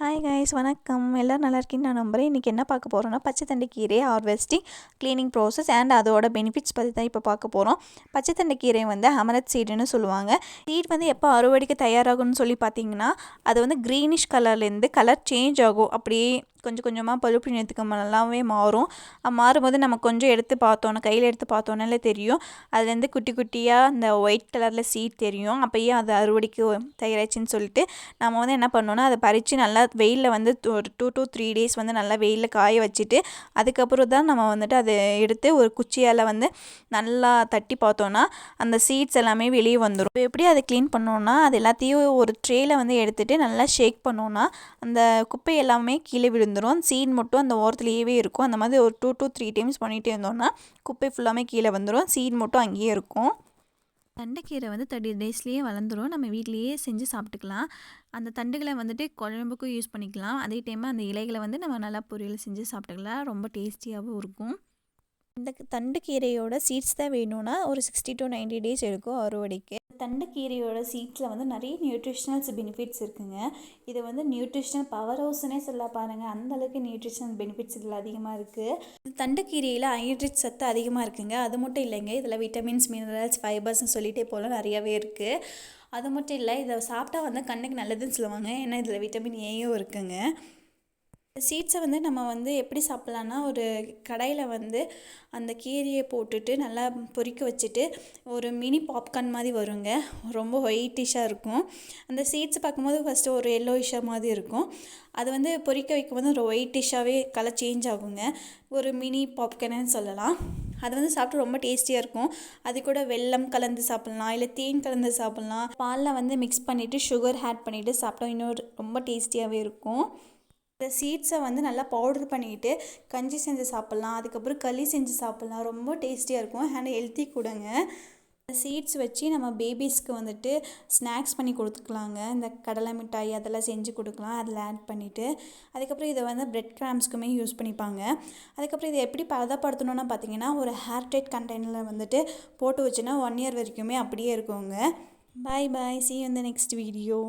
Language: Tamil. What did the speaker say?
ஹாய் கைஸ், வணக்கம். எல்லோரும் நல்லா இருக்கீங்கன்னு நான் நம்புகிறேன். இன்றைக்கி என்ன பார்க்க போகிறோன்னா, பச்சை தண்டைக்கீரை ஹார்வெஸ்டிங், க்ளீனிங் ப்ராசஸ் அண்ட் அதோட பெனிஃபிட்ஸ் பற்றி தான் இப்போ பார்க்க போகிறோம். பச்சை தண்டைக்கீரை அமரத் சீடுன்னு சொல்லுவாங்க. சீட் எப்போ அறுவடைக்கு தயாராகும்னு சொல்லி பார்த்தீங்கன்னா, அது க்ரீனிஷ் கலர்லேருந்து கலர் சேஞ்ச் ஆகும். அப்படியே கொஞ்சம் கொஞ்சமாக பழுப்பு நிறத்துக்கு நல்லாவே மாறும். மாறும்போது நம்ம கொஞ்சம் எடுத்து பார்த்தோன்னா, கையில் எடுத்து பார்த்தோன்னாலே தெரியும். அதுலேருந்து குட்டி குட்டியாக அந்த ஒயிட் கலரில் சீட் தெரியும். அப்போயே அது அறுவடைக்கு தயாராச்சுன்னு சொல்லிட்டு நம்ம என்ன பண்ணோன்னா, அதை பறித்து நல்லா வெயிலில் ஒரு 2 to 3 days நல்லா வெயிலில் காய வச்சுட்டு, அதுக்கப்புறம் தான் நம்ம அதை எடுத்து ஒரு குச்சியால் நல்லா தட்டி பார்த்தோன்னா அந்த சீட்ஸ் எல்லாமே வெளியே வந்துடும். இப்போ எப்படி அதை க்ளீன் பண்ணோன்னா, அது எல்லாத்தையும் ஒரு ட்ரேயில் எடுத்துகிட்டு நல்லா ஷேக் பண்ணோன்னா அந்த குப்பை எல்லாமே கீழே விழுந்துடும். சீட் மட்டும் அந்த ஓரத்துலேயே இருக்கும். அந்த மாதிரி ஒரு 2 to 3 times பண்ணிகிட்டே இருந்தோன்னா குப்பை ஃபுல்லாமே கீழே வந்துடும். சீட் மட்டும் அங்கேயே இருக்கும். தண்டைக்கீரை 30 டேஸ்லேயே வளர்ந்துடும். நம்ம வீட்லேயே செஞ்சு சாப்பிட்டுக்கலாம். அந்த தண்டுகளை குழம்புக்கும் யூஸ் பண்ணிக்கலாம். அதே டைம் அந்த இலைகளை நம்ம நல்லா பொரியல் செஞ்சு சாப்பிட்டுக்கலாம். ரொம்ப டேஸ்டியாகவும் இருக்கும். இந்த தண்டுக்கீரையோட சீட்ஸ் தான் வேணும்னா ஒரு 60 to 90 days எடுக்கும் அறுவடைக்கு. தண்டுக்கீரையோட சீட்ஸில் நிறைய நியூட்ரிஷனல்ஸ் பெனிஃபிட்ஸ் இருக்குங்க. இது நியூட்ரிஷனல் பவர் ஹவுஸ்னே சொல்ல பாருங்கள். அந்தளவுக்கு நியூட்ரிஷனல் பெனிஃபிட்ஸ் இதில் அதிகமாக இருக்குது. தண்டுக்கீரையில் அயன்ரிச் சத்து அதிகமாக இருக்குங்க. அது மட்டும் இல்லைங்க, இதில் விட்டமின்ஸ், மினரல்ஸ், ஃபைபர்ஸ்னு சொல்லிகிட்டே போல் நிறையாவே இருக்குது. அது மட்டும் இல்லை, இதை சாப்பிட்டா கண்ணுக்கு நல்லதுன்னு சொல்லுவாங்க. ஏன்னா இதில் விட்டமின் ஏயும் இருக்குங்க. சீட்ஸை நம்ம எப்படி சாப்பிட்லான்னா, ஒரு கடாயில் அந்த கீரையை போட்டுட்டு நல்லா பொரிக்க வச்சுட்டு ஒரு மினி பாப்கார்ன் மாதிரி வருங்க. ரொம்ப ஒயிட்டிஷாக இருக்கும். அந்த சீட்ஸ் பார்க்கும்போது ஃபஸ்ட்டு ஒரு எல்லோயிஷாக மாதிரி இருக்கும். அது பொரிக்க வைக்கும்போது ஒரு ஒயிட்டிஷாகவே கலர் சேஞ்ச் ஆகுங்க. ஒரு மினி பாப்கார்ன்னு சொல்லலாம். அது சாப்பிட்டு ரொம்ப டேஸ்டியாக இருக்கும். அது கூட வெல்லம் கலந்து சாப்பிட்லாம், இல்லை தேன் கலந்து சாப்பிட்லாம். பாலில் மிக்ஸ் பண்ணிவிட்டு சுகர் ஆட் பண்ணிவிட்டு சாப்பிட்டோம் இன்னும் ரொம்ப டேஸ்டியாகவே இருக்கும். இந்த சீட்ஸை நல்லா பவுடர் பண்ணிவிட்டு கஞ்சி செஞ்சு சாப்பிட்லாம். அதுக்கப்புறம் களி செஞ்சு சாப்பிட்லாம். ரொம்ப டேஸ்டியாக இருக்கும். அண்ட் ஹெல்த்தி கூடங்க. சீட்ஸ் வச்சு நம்ம பேபிஸ்க்கு ஸ்நாக்ஸ் பண்ணி கொடுத்துக்கலாங்க. இந்த கடலை மிட்டாய் அதெல்லாம் செஞ்சு கொடுக்கலாம் அதில் ஆட் பண்ணிவிட்டு. அதுக்கப்புறம் இதை பிரெட் கிராம்ஸ்க்குமே யூஸ் பண்ணிப்பாங்க. அதுக்கப்புறம் இதை எப்படி பதப்படுத்தணும்னா பார்த்தீங்கன்னா, ஒரு ஏர்டைட் கண்டெய்னரில் போட்டு வச்சுன்னா 1 year வரைக்குமே அப்படியே இருக்குங்க. பாய் பாய், see you in the next video.